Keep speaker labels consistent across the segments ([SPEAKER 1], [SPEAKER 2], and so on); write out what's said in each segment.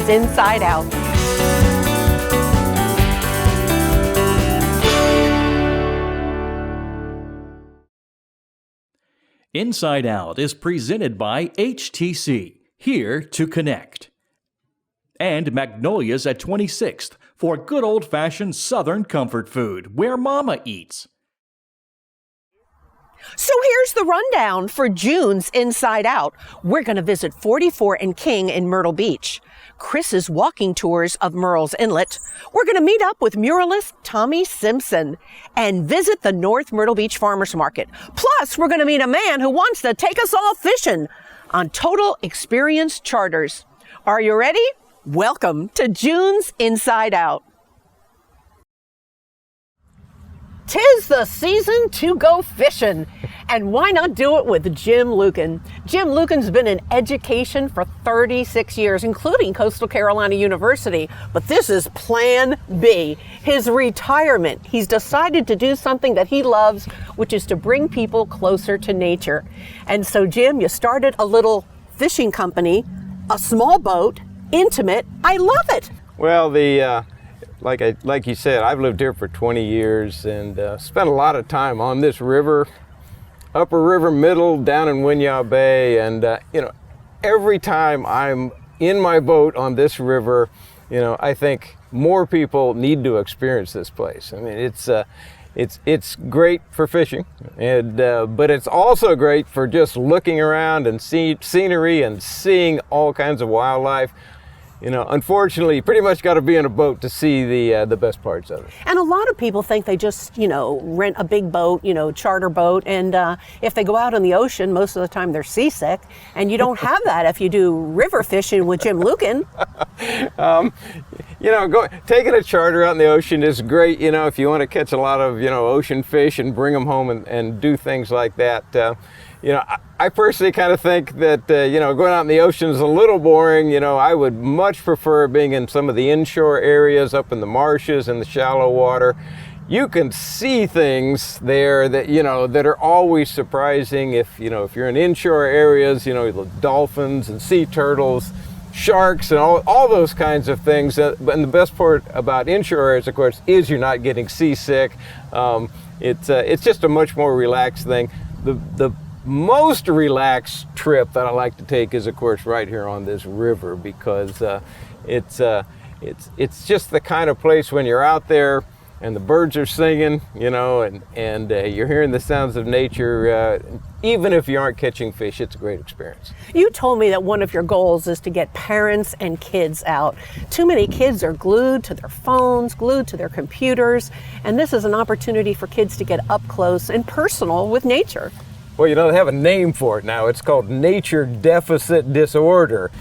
[SPEAKER 1] June's Inside Out.
[SPEAKER 2] Inside Out is presented by HTC, here to connect. And Magnolia's at 26th for good old-fashioned Southern comfort food, where Mama eats.
[SPEAKER 1] So here's the rundown for June's Inside Out. We're going to visit 44 and King in Myrtle Beach. Chris's walking tours of Murrel's Inlet. We're going to meet up with muralist Tommy Simpson and visit the North Myrtle Beach Farmers Market. Plus, we're going to meet a man who wants to take us all fishing on Total Experience Charters. Are you ready? Welcome to June's Inside Out. 'Tis the season to go fishing, and why not do it with Jim Luken? Jim Luken's been in education for 36 years, including Coastal Carolina University, but this is Plan B, his retirement. He's decided to do something that he loves, which is to bring people closer to nature. And so, Jim, you started a little fishing company, a small boat, intimate. I love it.
[SPEAKER 3] Well, like you said, I've lived here for 20 years and spent a lot of time on this river, upper river, middle, down in Winyah Bay. And, every time I'm in my boat on this river, I think more people need to experience this place. I mean, it's great for fishing, and but it's also great for just looking around and seeing scenery and seeing all kinds of wildlife. Unfortunately, you pretty much got to be in a boat to see the best parts of it.
[SPEAKER 1] And a lot of people think they just, rent a big boat, charter boat, and if they go out in the ocean, most of the time they're seasick, and you don't have that if you do river fishing with Jim Luken.
[SPEAKER 3] Taking a charter out in the ocean is great, if you want to catch a lot of, ocean fish and bring them home and do things like that. I personally kind of think that, going out in the ocean is a little boring. I would much prefer being in some of the inshore areas up in the marshes and the shallow water. You can see things there that, that are always surprising if you're in inshore areas, the dolphins and sea turtles, sharks and all those kinds of things. And the best part about inshore areas, of course, is you're not getting seasick. It's just a much more relaxed thing. The most relaxed trip that I like to take is, of course, right here on this river, because it's just the kind of place when you're out there and the birds are singing, and you're hearing the sounds of nature. Even if you aren't catching fish, it's a great experience.
[SPEAKER 1] You told me that one of your goals is to get parents and kids out. Too many kids are glued to their phones, glued to their computers, and this is an opportunity for kids to get up close and personal with nature.
[SPEAKER 3] Well, they have a name for it now. It's called nature deficit disorder.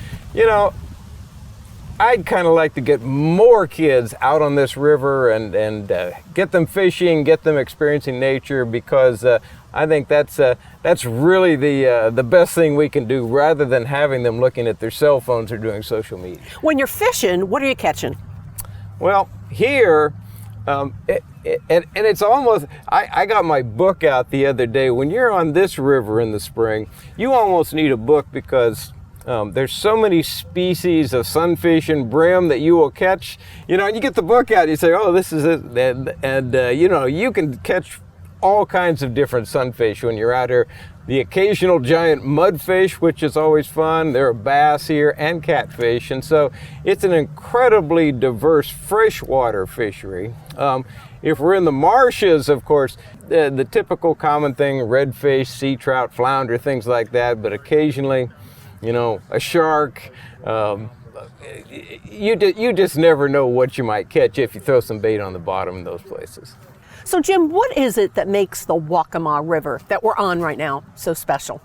[SPEAKER 3] I'd kind of like to get more kids out on this river and get them fishing, get them experiencing nature, because I think that's really the best thing we can do, rather than having them looking at their cell phones or doing social media.
[SPEAKER 1] When you're fishing, what are you catching?
[SPEAKER 3] Well, here, and it's almost, I got my book out the other day. When you're on this river in the spring, you almost need a book, because there's so many species of sunfish and brim that you will catch. And you get the book out, you say, oh, this is it. And you can catch all kinds of different sunfish when you're out here. The occasional giant mudfish, which is always fun. There are bass here and catfish. And so it's an incredibly diverse freshwater fishery. If we're in the marshes, of course, the typical common thing, redfish, sea trout, flounder, things like that. But occasionally, a shark. You just never know what you might catch if you throw some bait on the bottom in those places.
[SPEAKER 1] So, Jim, what is it that makes the Waccamaw River that we're on right now so special?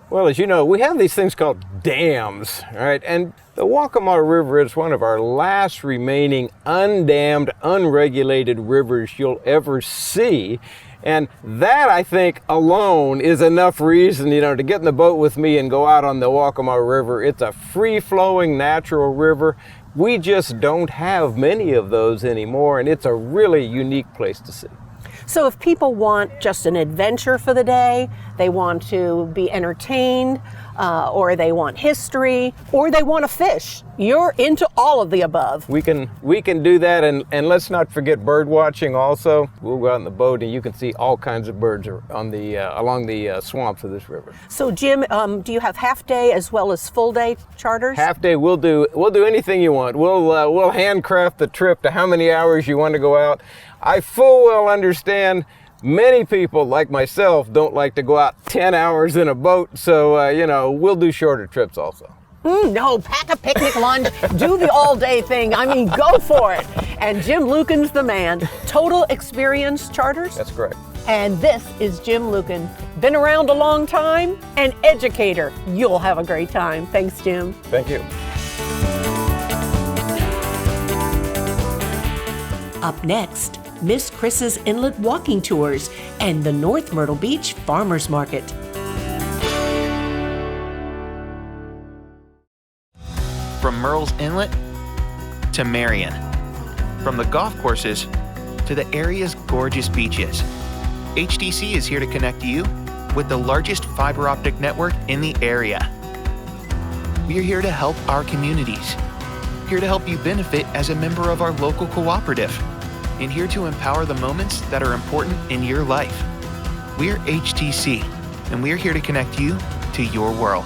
[SPEAKER 3] Well, as you know, we have these things called dams, all right? And the Waccamaw River is one of our last remaining undammed, unregulated rivers you'll ever see. And that, I think, alone is enough reason, to get in the boat with me and go out on the Waccamaw River. It's a free-flowing natural river. We just don't have many of those anymore, and it's a really unique place to see.
[SPEAKER 1] So if people want just an adventure for the day, they want to be entertained, or they want history, or they want to fish. You're into all of the above.
[SPEAKER 3] We can do that, and let's not forget bird watching also. We'll go out in the boat and you can see all kinds of birds on the along the swamps of this river.
[SPEAKER 1] So Jim, do you have half day as well as full day charters?
[SPEAKER 3] Half day, we'll do anything you want. We'll handcraft the trip to how many hours you want to go out. I full well understand many people like myself don't like to go out 10 hours in a boat, so we'll do shorter trips also.
[SPEAKER 1] No, pack a picnic lunch, do the all-day thing. I mean, go for it. And Jim Luken's the man. Total Experience Charters?
[SPEAKER 3] That's correct.
[SPEAKER 1] And this is Jim Luken. Been around a long time, an educator. You'll have a great time. Thanks, Jim.
[SPEAKER 3] Thank you.
[SPEAKER 4] Up next, Miss Chris's Inlet Walking Tours and the North Myrtle Beach Farmers Market.
[SPEAKER 5] From Murrel's Inlet to Marion, from the golf courses to the area's gorgeous beaches, HTC is here to connect you with the largest fiber optic network in the area. We are here to help our communities, here to help you benefit as a member of our local cooperative, and here to empower the moments that are important in your life. We're HTC, and we're here to connect you to your world.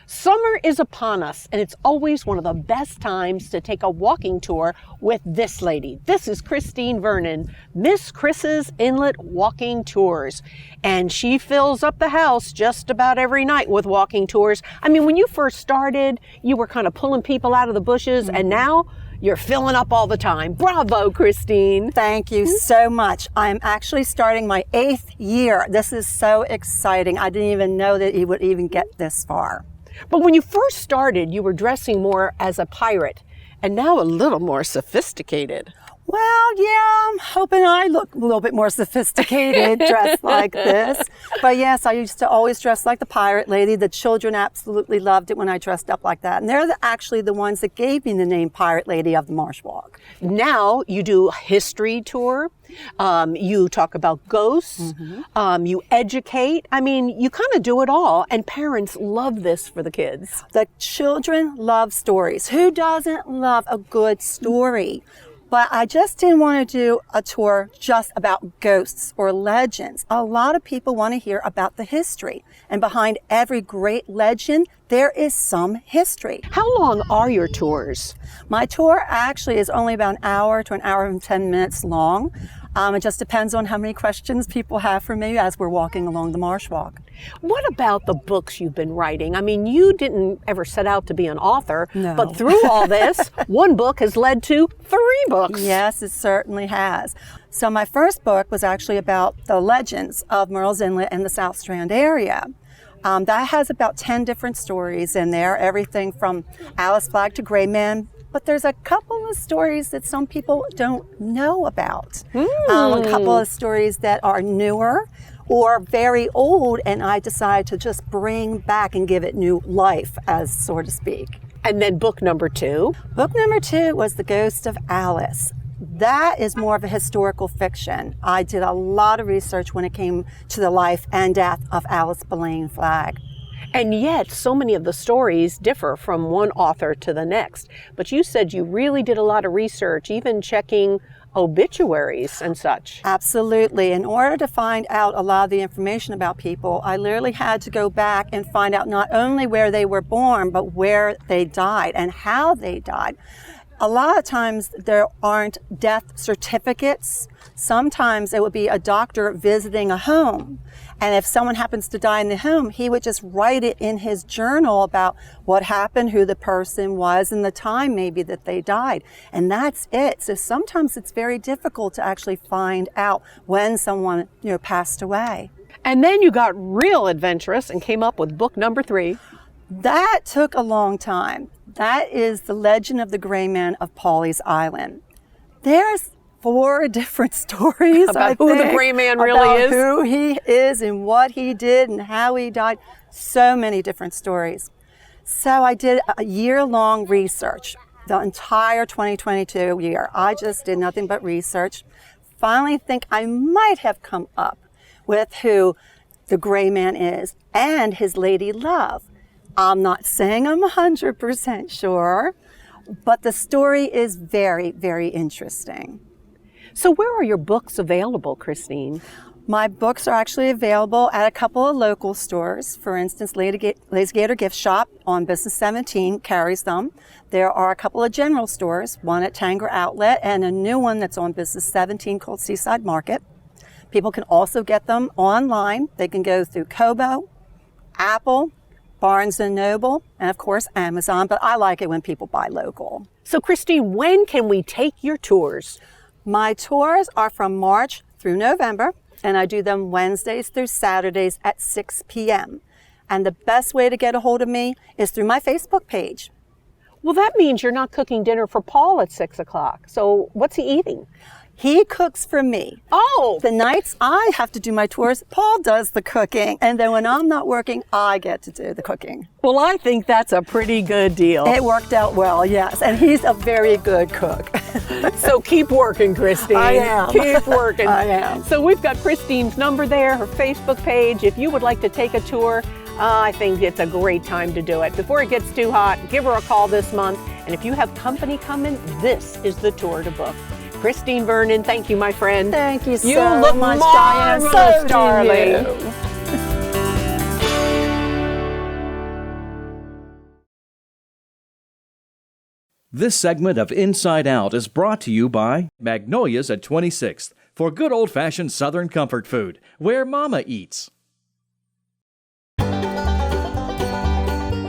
[SPEAKER 1] Summer is upon us, and it's always one of the best times to take a walking tour with this lady. This is Christine Vernon, Miss Chris's Inlet Walking Tours. And she fills up the house just about every night with walking tours. I mean, when you first started, you were kind of pulling people out of the bushes, and now you're filling up all the time. Bravo, Christine.
[SPEAKER 6] Thank you so much. I'm actually starting my 8th year. This is so exciting. I didn't even know that it would even get this far.
[SPEAKER 1] But when you first started, you were dressing more as a pirate, and now a little more sophisticated.
[SPEAKER 6] Well, yeah, I'm hoping I look a little bit more sophisticated dressed like this. But yes, I used to always dress like the pirate lady. The children absolutely loved it when I dressed up like that. And they're actually the ones that gave me the name Pirate Lady of the Marshwalk.
[SPEAKER 1] Now you do a history tour. You talk about ghosts. You educate. I mean, you kind of do it all. And parents love this for the kids.
[SPEAKER 6] The children love stories. Who doesn't love a good story? But I just didn't want to do a tour just about ghosts or legends. A lot of people want to hear about the history. And behind every great legend, there is some history.
[SPEAKER 1] How long are your tours?
[SPEAKER 6] My tour actually is only about an hour to an hour and 10 minutes long. It just depends on how many questions people have for me as we're walking along the Marshwalk.
[SPEAKER 1] What about the books you've been writing? I mean, you didn't ever set out to be an author,
[SPEAKER 6] No.
[SPEAKER 1] but through all this, one book has led to 3 books.
[SPEAKER 6] Yes, it certainly has. So my first book was actually about the legends of Myrtle's Inlet and the South Strand area. That has about 10 different stories in there, everything from Alice Flagg to Gray Man. But there's a couple of stories that some people don't know about. A couple of stories that are newer or very old, and I decided to just bring back and give it new life, as so to speak.
[SPEAKER 1] And then book number 2.
[SPEAKER 6] Book number 2 was The Ghost of Alice. That is more of a historical fiction. I did a lot of research when it came to the life and death of Alice Belaine Flagg.
[SPEAKER 1] And yet, so many of the stories differ from one author to the next. But you said you really did a lot of research, even checking obituaries and such.
[SPEAKER 6] Absolutely. In order to find out a lot of the information about people, I literally had to go back and find out not only where they were born, but where they died and how they died. A lot of times there aren't death certificates. Sometimes it would be a doctor visiting a home. And if someone happens to die in the home, he would just write it in his journal about what happened, who the person was, and the time maybe that they died. And that's it. So sometimes it's very difficult to actually find out when someone, passed away.
[SPEAKER 1] And then you got real adventurous and came up with book number 3.
[SPEAKER 6] That took a long time. That is The Legend of the Gray Man of Pawleys Island. There's 4 different stories
[SPEAKER 1] about who the Gray Man really is.
[SPEAKER 6] Who he is and what he did and how he died. So many different stories. So I did a year-long research. the entire 2022 year. I just did nothing but research. Finally think I might have come up with who the gray man is and his lady love. I'm not saying I'm 100% sure, but the story is very, very interesting.
[SPEAKER 1] So where are your books available, Christine?
[SPEAKER 6] My books are actually available at a couple of local stores. For instance, Lazy Gator Gift Shop on Business 17 carries them. There are a couple of general stores, one at Tanger Outlet and a new one that's on Business 17 called Seaside Market. People can also get them online. They can go through Kobo, Apple, Barnes & Noble, and of course Amazon, but I like it when people buy local.
[SPEAKER 1] So Christine, when can we take your tours?
[SPEAKER 6] My tours are from March through November, and I do them Wednesdays through Saturdays at 6 p.m. And the best way to get a hold of me is through my Facebook page.
[SPEAKER 1] Well, that means you're not cooking dinner for Paul at 6 o'clock. So what's he eating?
[SPEAKER 6] He cooks for me.
[SPEAKER 1] Oh!
[SPEAKER 6] The nights I have to do my tours, Paul does the cooking. And then when I'm not working, I get to do the cooking.
[SPEAKER 1] Well, I think that's a pretty good deal.
[SPEAKER 6] It worked out well, yes. And he's a very good cook.
[SPEAKER 1] So keep working, Christine.
[SPEAKER 6] I am.
[SPEAKER 1] Keep working.
[SPEAKER 6] I am.
[SPEAKER 1] So we've got Christine's number there, her Facebook page. If you would like to take a tour, I think it's a great time to do it. Before it gets too hot, give her a call this month. And if you have company coming, this is the tour to book. Christine Vernon, thank you, my friend.
[SPEAKER 6] Thank you so
[SPEAKER 1] much. You look
[SPEAKER 6] Diane.
[SPEAKER 1] marvelous,
[SPEAKER 6] So
[SPEAKER 1] darling.
[SPEAKER 6] do you.
[SPEAKER 2] This segment of Inside Out is brought to you by Magnolia's at 26th for good old-fashioned Southern comfort food, where Mama eats.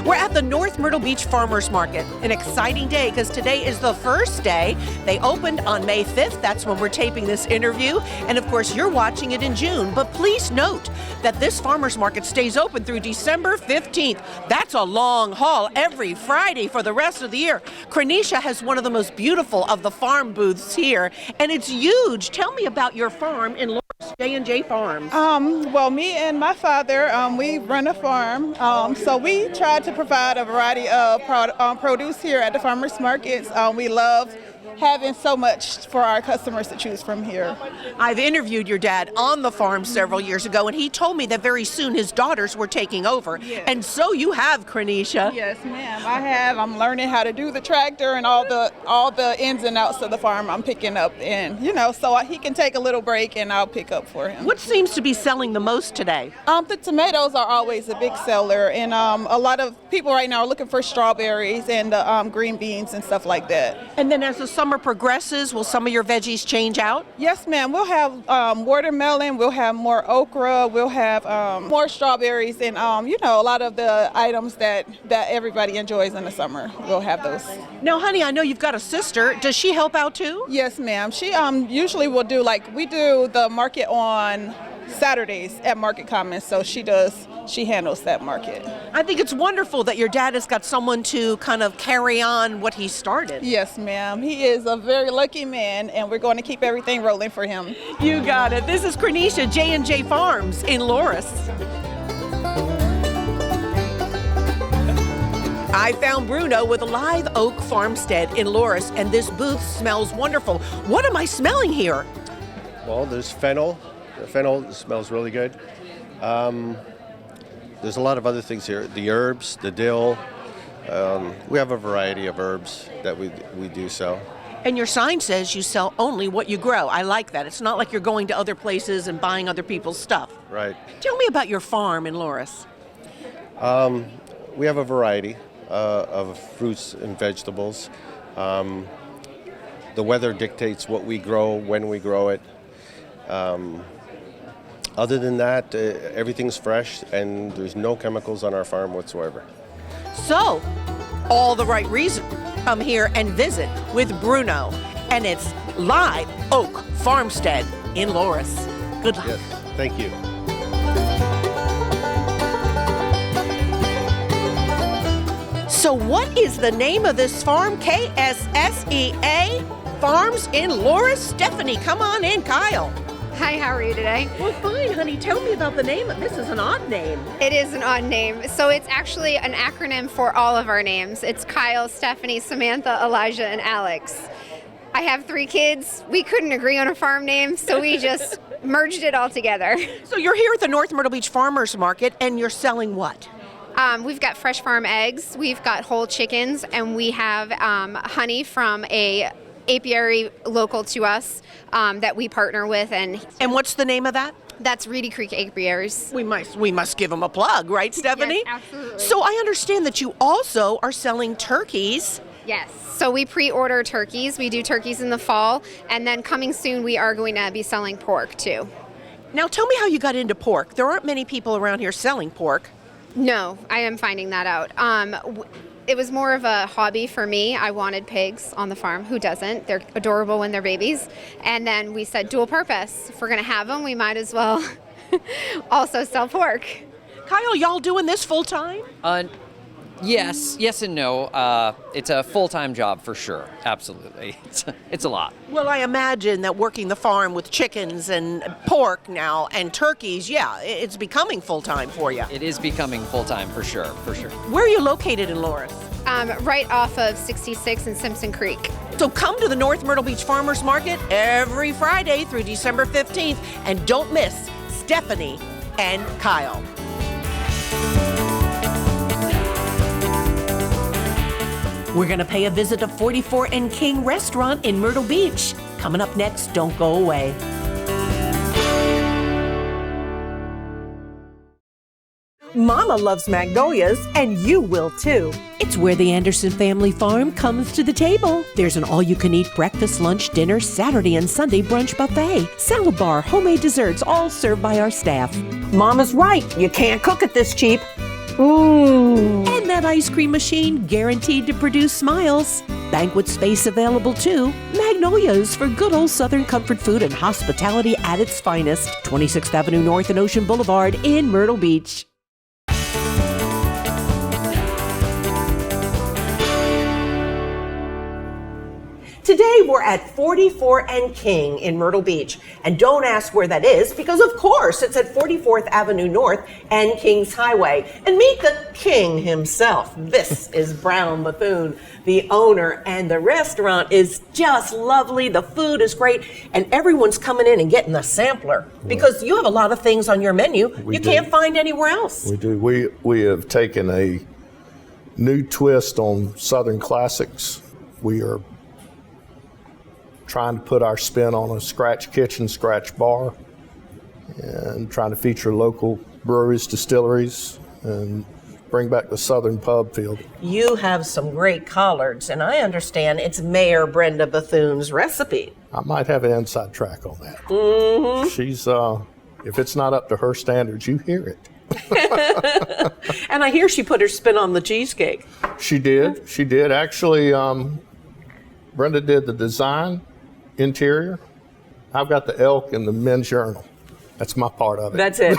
[SPEAKER 4] We're at the North Myrtle Beach Farmers Market. An exciting day because today is the first day. They opened on May 5th. That's when we're taping this interview. And of course, you're watching it in June. But please note that this farmers market stays open through December 15th. That's a long haul every Friday for the rest of the year. Cronisha has one of the most beautiful of the farm booths here, and it's huge. Tell me about your farm in Lawrence, J&J Farms.
[SPEAKER 7] Well, me and my father, we run a farm, so we try to provide a variety of produce here at the farmers markets. We love having so much for our customers to choose from here.
[SPEAKER 4] I've interviewed your dad on the farm several years ago, and he told me that very soon his daughters were taking over.
[SPEAKER 7] Yes.
[SPEAKER 4] And so you have, Cronisha.
[SPEAKER 7] Yes, ma'am. I have. I'm learning how to do the tractor and all the ins and outs of the farm. I'm picking up, and so he can take a little break, and I'll pick up for him.
[SPEAKER 4] What seems to be selling the most today?
[SPEAKER 7] The tomatoes are always a big seller, and a lot of people right now are looking for strawberries and green beans and stuff like that.
[SPEAKER 4] And then as the summer progresses, will some of your veggies change out?
[SPEAKER 7] Yes, ma'am. We'll have watermelon, we'll have more okra, we'll have more strawberries, and a lot of the items that everybody enjoys in the summer. We'll have those.
[SPEAKER 4] Now, honey, I know you've got a sister. Does she help out too?
[SPEAKER 7] Yes, ma'am. She usually will do, we do the market on Saturdays at Market Commons, so she handles that market.
[SPEAKER 4] I think it's wonderful that your dad has got someone to kind of carry on what he started.
[SPEAKER 7] Yes, ma'am. He is a very lucky man, and we're going to keep everything rolling for him.
[SPEAKER 4] You got it. This is Cronisha, J&J Farms in Loris. I found Bruno with Live Oak Farmstead in Loris, and this booth smells wonderful. What am I smelling here?
[SPEAKER 8] Well, there's fennel. The fennel smells really good. There's a lot of other things here. The herbs, the dill. We have a variety of herbs that we do sell.
[SPEAKER 4] And your sign says you sell only what you grow. I like that. It's not like you're going to other places and buying other people's stuff.
[SPEAKER 8] Right.
[SPEAKER 4] Tell me about your farm in Loris.
[SPEAKER 8] We have a variety of fruits and vegetables. The weather dictates what we grow, when we grow it. Other than that, everything's fresh, and there's no chemicals on our farm whatsoever.
[SPEAKER 4] So, all the right reason. Come here and visit with Bruno. And it's Live Oak Farmstead in Loris. Good luck.
[SPEAKER 8] Yes, thank you.
[SPEAKER 4] So what is the name of this farm? KSSEA Farms in Loris? Stephanie, come on in, Kyle.
[SPEAKER 9] Hi, how are you today?
[SPEAKER 4] Well, fine, honey. Tell me about the name. This is an odd name.
[SPEAKER 9] It is an odd name. So it's actually an acronym for all of our names. It's Kyle, Stephanie, Samantha, Elijah, and Alex. I have 3 kids. We couldn't agree on a farm name, so we just merged it all together.
[SPEAKER 4] So you're here at the North Myrtle Beach Farmers Market, and you're selling what?
[SPEAKER 9] We've got fresh farm eggs, we've got whole chickens, and we have honey from a apiary local to us that we partner with. And
[SPEAKER 4] what's the name of that?
[SPEAKER 9] That's Reedy Creek Apiaries.
[SPEAKER 4] We must give them a plug, right, Stephanie?
[SPEAKER 9] Yes, absolutely.
[SPEAKER 4] So I understand that you also are selling turkeys.
[SPEAKER 9] Yes. So we pre-order turkeys. We do turkeys in the fall, and then coming soon we are going to be selling pork too.
[SPEAKER 4] Now tell me how you got into pork. There aren't many people around here selling pork.
[SPEAKER 9] No, I am finding that out. It was more of a hobby for me. I wanted pigs on the farm. Who doesn't? They're adorable when they're babies. And then we said dual purpose. If we're going to have them, we might as well also sell pork.
[SPEAKER 4] Kyle, y'all doing this full time?
[SPEAKER 10] Yes and no. It's a full-time job for sure. Absolutely. It's a lot.
[SPEAKER 4] Well, I imagine that working the farm with chickens and pork now and turkeys, yeah, it's becoming full-time for you.
[SPEAKER 10] It is becoming full-time for sure.
[SPEAKER 4] Where are you located in Loris?
[SPEAKER 9] Right off of 66 and Simpson Creek.
[SPEAKER 4] So come to the North Myrtle Beach Farmers Market every Friday through December 15th, and don't miss Stephanie and Kyle. We're going to pay a visit to 44 and King Restaurant in Myrtle Beach. Coming up next, don't go away. Mama loves magnolias, and you will too. It's where the Anderson family farm comes to the table. There's an all-you-can-eat breakfast, lunch, dinner, Saturday and Sunday brunch buffet, salad bar, homemade desserts, all served by our staff. Mama's right. You can't cook it this cheap. Ooh. And that ice cream machine guaranteed to produce smiles. Banquet space available too. Magnolias for good old Southern comfort food and hospitality at its finest. 26th Avenue North and Ocean Boulevard in Myrtle Beach. Today we're at 44 and King in Myrtle Beach. And don't ask where that is, because of course it's at 44th Avenue North and Kings Highway. And meet the king himself. This is Brown Bethune, the owner, and the restaurant is just lovely. The food is great, and everyone's coming in and getting a sampler because you have a lot of things on your menu you can't find anywhere else.
[SPEAKER 11] We do. We have taken a new twist on Southern classics. We are trying to put our spin on a scratch kitchen, scratch bar, and trying to feature local breweries, distilleries, and bring back the Southern pub feel. You have some great collards, and I understand it's Mayor Brenda Bethune's recipe. I might have an inside track on that. Mm-hmm. She's, if it's not up to her standards, you hear it.
[SPEAKER 1] And I hear she put her spin on the cheesecake.
[SPEAKER 11] She did. She did. Actually, Brenda did the design, interior. I've got the elk and the men's journal. That's my part of it.
[SPEAKER 1] That's it.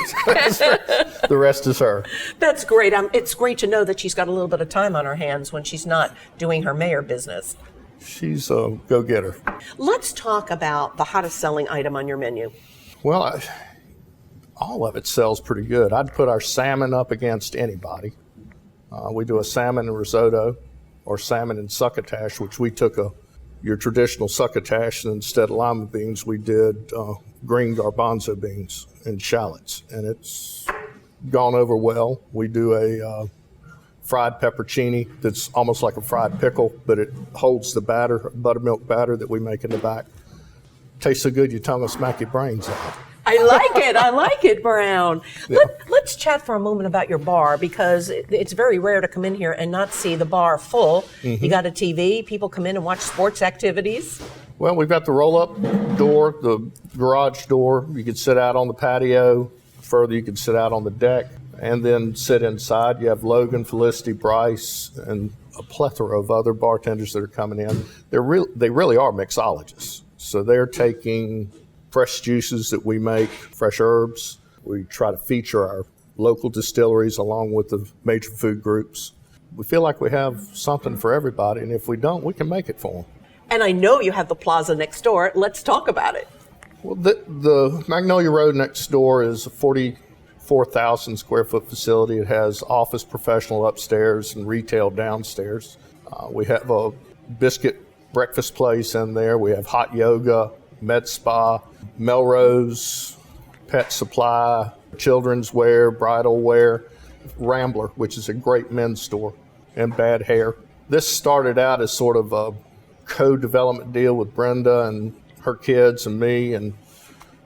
[SPEAKER 11] The rest is her.
[SPEAKER 1] That's great. It's great to know that she's got a little bit of time on her hands when she's not doing her mayor business.
[SPEAKER 11] She's a go-getter.
[SPEAKER 1] Let's talk about the hottest selling item on your menu.
[SPEAKER 11] Well, all of it sells pretty good. I'd put our salmon up against anybody. We do a salmon and risotto or salmon and succotash, which we took your traditional succotash, and instead of lima beans, we did green garbanzo beans and shallots, and it's gone over well. We do a fried pepperoncini that's almost like a fried pickle, but it holds the batter, buttermilk batter that we make in the back. Tastes so good, your tongue will smack your brains out.
[SPEAKER 1] I like it, Brown. Yeah. Let's chat for a moment about your bar, because it's very rare to come in here and not see the bar full. Mm-hmm. You got a TV, people come in and watch sports activities.
[SPEAKER 11] Well, we've got the roll-up door, the garage door. You can sit out on the patio. Further, you can sit out on the deck and then sit inside. You have Logan, Felicity, Bryce, and a plethora of other bartenders that are coming in. They really are mixologists. So they're taking fresh juices that we make, fresh herbs. We try to feature our local distilleries along with the major food groups. We feel like we have something for everybody, and if we don't, we can make it for them.
[SPEAKER 1] And I know you have the plaza next door. Let's talk about it.
[SPEAKER 11] Well, the Magnolia Road next door is a 44,000 square foot facility. It has office professional upstairs and retail downstairs. We have a biscuit breakfast place in there. We have hot yoga, med spa, Melrose, pet supply, children's wear, bridal wear, Rambler, which is a great men's store, and Bad Hair. This started out as sort of a co-development deal with Brenda and her kids and me, and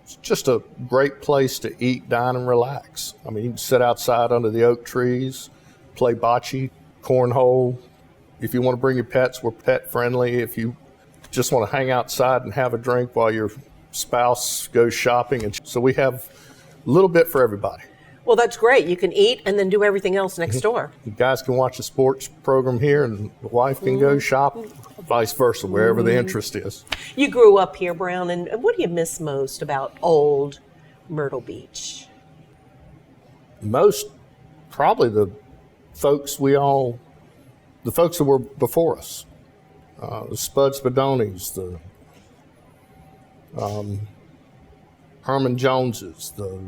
[SPEAKER 11] it's just a great place to eat, dine, and relax. I mean, you can sit outside under the oak trees, play bocce, cornhole. If you want to bring your pets, we're pet friendly. If you just want to hang outside and have a drink while your spouse goes shopping. And so we have a little bit for everybody.
[SPEAKER 4] Well, that's great. You can eat and then do everything else next door.
[SPEAKER 11] You guys can watch a sports program here, and the wife can go shop, vice versa, wherever the interest is.
[SPEAKER 4] You grew up here, Brown, and what do you miss most about old Myrtle Beach?
[SPEAKER 11] Most, probably the folks that were before us. The Spud Spadonis, the Herman Joneses, the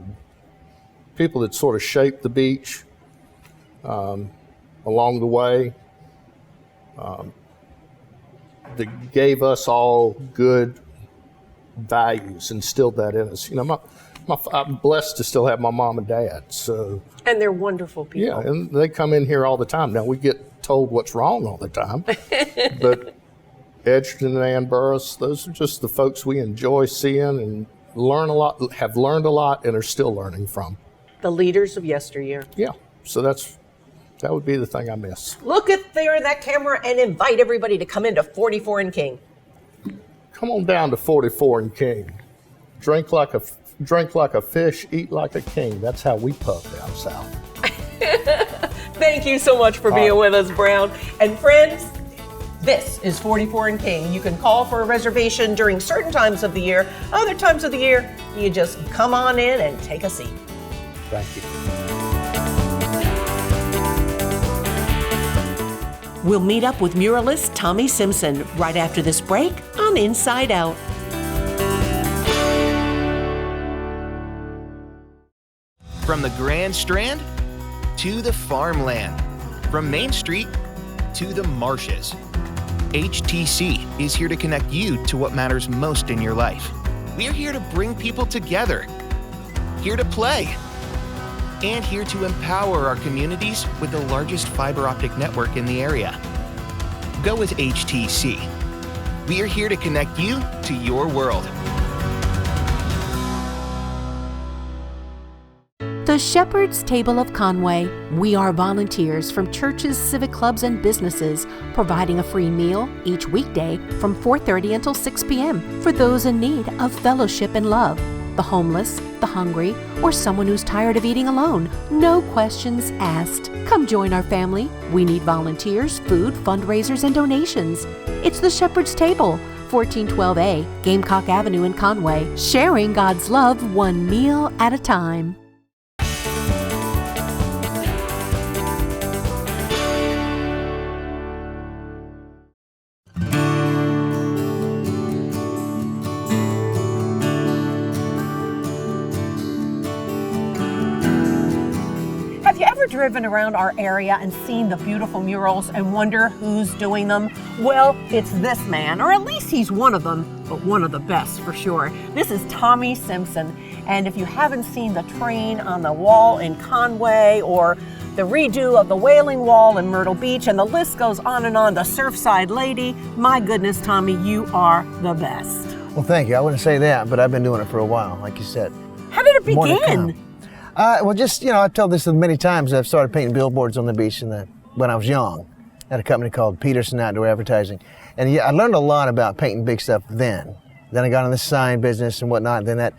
[SPEAKER 11] people that sort of shaped the beach along the way, that gave us all good values, instilled that in us. You know, I'm blessed to still have my mom and dad. So,
[SPEAKER 4] and they're wonderful people.
[SPEAKER 11] Yeah, and they come in here all the time. Now, we get told what's wrong all the time, but Edgerton and Ann Burris, those are just the folks we enjoy seeing and have learned a lot, and are still learning from.
[SPEAKER 4] The leaders of yesteryear.
[SPEAKER 11] Yeah, so that would be the thing I miss.
[SPEAKER 4] Look at there in that camera and invite everybody to come into 44 and King.
[SPEAKER 11] Come on down to 44 and King. Drink like a fish, eat like a king. That's how we pub down south.
[SPEAKER 4] Thank you so much for being with us, Brown. And friends, this is 44 and King. You can call for a reservation during certain times of the year. Other times of the year, you just come on in and take a seat.
[SPEAKER 11] Thank you.
[SPEAKER 4] We'll meet up with muralist Tommy Simpson right after this break on Inside Out.
[SPEAKER 5] From the Grand Strand to the farmland, from Main Street to the marshes, HTC is here to connect you to what matters most in your life. We're here to bring people together, here to play, and here to empower our communities with the largest fiber optic network in the area. Go with HTC. We are here to connect you to your world.
[SPEAKER 12] The Shepherd's Table of Conway. We are volunteers from churches, civic clubs, and businesses, providing a free meal each weekday from 4:30 until 6 p.m. for those in need of fellowship and love, the homeless, the hungry, or someone who's tired of eating alone. No questions asked. Come join our family. We need volunteers, food, fundraisers, and donations. It's the Shepherd's Table, 1412A, Gamecock Avenue in Conway, sharing God's love one meal at a time.
[SPEAKER 4] Driven around our area and seen the beautiful murals and wonder who's doing them? Well, it's this man, or at least he's one of them, but one of the best for sure. This is Tommy Simpson, and if you haven't seen the train on the wall in Conway or the redo of the Wailing Wall in Myrtle Beach, and the list goes on and on, the Surfside Lady, my goodness, Tommy, you are the best.
[SPEAKER 13] Well, thank you. I wouldn't say that, but I've been doing it for a while, like you said.
[SPEAKER 4] How did it begin?
[SPEAKER 13] Well, just, I've told this many times. I've started painting billboards on the beach when I was young at a company called Peterson Outdoor Advertising. And I learned a lot about painting big stuff then. Then I got in the sign business and whatnot. Then that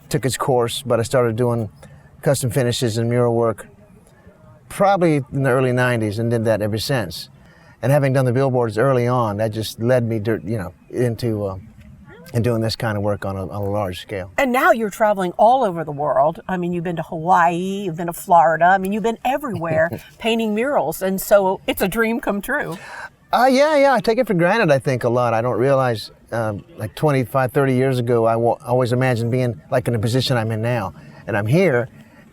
[SPEAKER 13] took its course, but I started doing custom finishes and mural work probably in the early 90s and did that ever since. And having done the billboards early on, that just led me to, into and doing this kind of work on a large scale.
[SPEAKER 4] And now you're traveling all over the world. I mean, you've been to Hawaii, you've been to Florida. I mean, you've been everywhere painting murals. And so it's a dream come true.
[SPEAKER 13] Yeah, I take it for granted, I think, a lot. I don't realize, like 25, 30 years ago, I always imagined being like in the position I'm in now. And I'm here,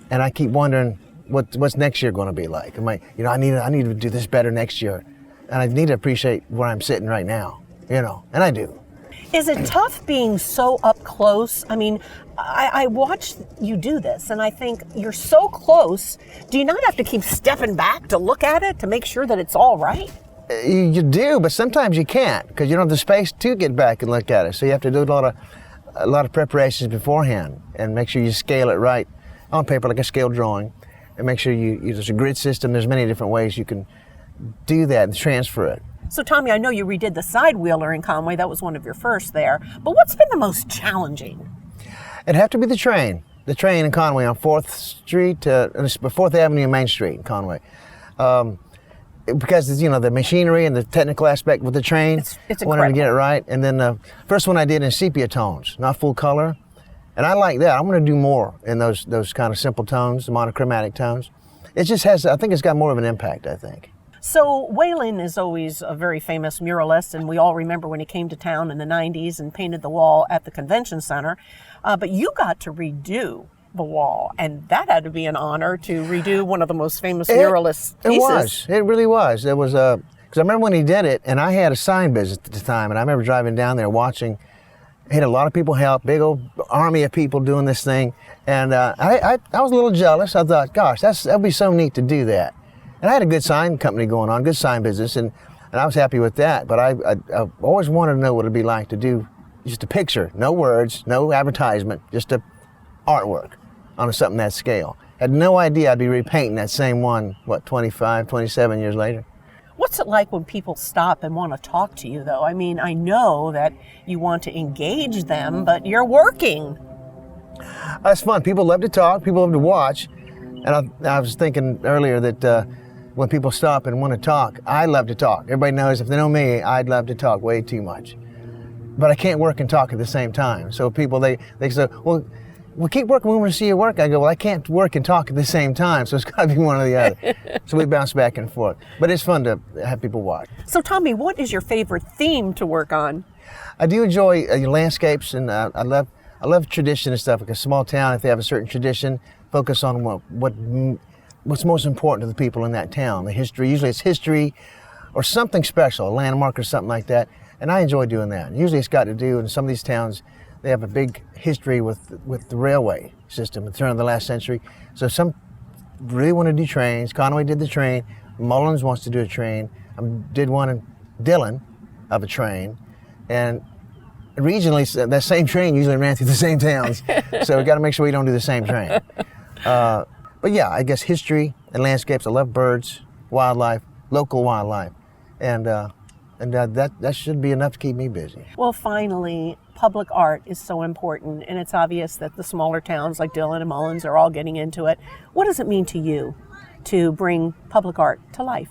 [SPEAKER 13] and I keep wondering what's next year going to be like. I need to do this better next year. And I need to appreciate where I'm sitting right now, and I do.
[SPEAKER 1] Is it tough being so up close? I mean, I watch you do this, and I think you're so close. Do you not have to keep stepping back to look at it to make sure that it's all right?
[SPEAKER 13] You do, but sometimes you can't because you don't have the space to get back and look at it. So you have to do a lot of preparations beforehand and make sure you scale it right on paper like a scale drawing, and make sure there's a grid system. There's many different ways you can do that and transfer it.
[SPEAKER 1] So Tommy, I know you redid the side wheeler in Conway. That was one of your first there. But what's been the most challenging?
[SPEAKER 13] It'd have to be the train in Conway on 4th Street, 4th Avenue and Main Street in Conway. Because the machinery and the technical aspect with the train,
[SPEAKER 1] it's
[SPEAKER 13] I wanted to get it right. And then the first one I did in sepia tones, not full color. And I like that. I'm going to do more in those kind of simple tones, the monochromatic tones. It just I think it's got more of an impact, I think.
[SPEAKER 1] So Waylon is always a very famous muralist, and we all remember when he came to town in the 90s and painted the wall at the convention center. But you got to redo the wall, and that had to be an honor to redo one of the most famous muralist pieces.
[SPEAKER 13] It really was. It was because I remember when he did it, and I had a sign business at the time, and I remember driving down there watching. He had a lot of people help, big old army of people doing this thing, and I was a little jealous. I thought, gosh, that'd be so neat to do that. And I had a good sign company going on, good sign business, and I was happy with that. But I always wanted to know what it'd be like to do just a picture, no words, no advertisement, just a artwork on something that scale. Had no idea I'd be repainting that same one, 25, 27 years later.
[SPEAKER 1] What's it like when people stop and want to talk to you, though? I mean, I know that you want to engage them, but you're working.
[SPEAKER 13] That's fun. People love to talk. People love to watch. And I was thinking earlier that when people stop and want to talk, I love to talk. Everybody knows if they know me, I'd love to talk way too much. But I can't work and talk at the same time. So people, they say, well, keep working. We want to see your work. I go, well, I can't work and talk at the same time, so it's got to be one or the other. So we bounce back and forth. But it's fun to have people watch.
[SPEAKER 1] So Tommy, what is your favorite theme to work on?
[SPEAKER 13] I do enjoy landscapes, and I love tradition and stuff. Like a small town, if they have a certain tradition, focus on what's most important to the people in that town. The history, usually it's history or something special, a landmark or something like that. And I enjoy doing that. Usually it's got to do, in some of these towns, they have a big history with the railway system at the turn of the last century. So some really want to do trains. Conway did the train. Mullins wants to do a train. I did one in Dillon of a train. And regionally, that same train usually ran through the same towns. So we got to make sure we don't do the same train. But yeah, I guess history and landscapes. I love birds, wildlife, local wildlife. And that should be enough to keep me busy.
[SPEAKER 1] Well, finally, public art is so important, and it's obvious that the smaller towns like Dillon and Mullins are all getting into it. What does it mean to you to bring public art to life?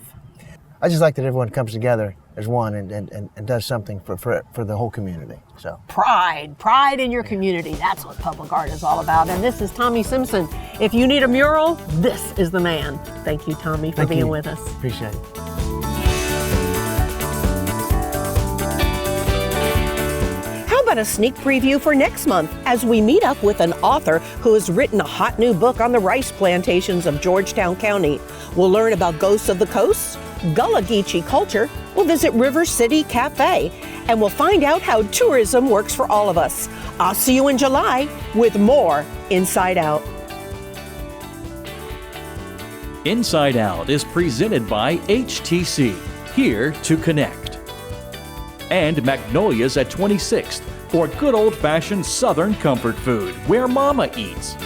[SPEAKER 13] I just like that everyone comes together as one and does something for the whole community. So
[SPEAKER 1] Pride in your community. That's what public art is all about. And this is Tommy Simpson. If you need a mural, this is the man. Thank you, Tommy, for being with us.
[SPEAKER 13] Appreciate it.
[SPEAKER 1] How about a sneak preview for next month as we meet up with an author who has written a hot new book on the rice plantations of Georgetown County. We'll learn about ghosts of the coast, Gullah Geechee culture, we'll visit River City Cafe, and we'll find out how tourism works for all of us. I'll see you in July with more Inside Out.
[SPEAKER 2] Inside Out is presented by HTC, here to connect. And Magnolia's at 26th for good old-fashioned Southern comfort food, where Mama eats.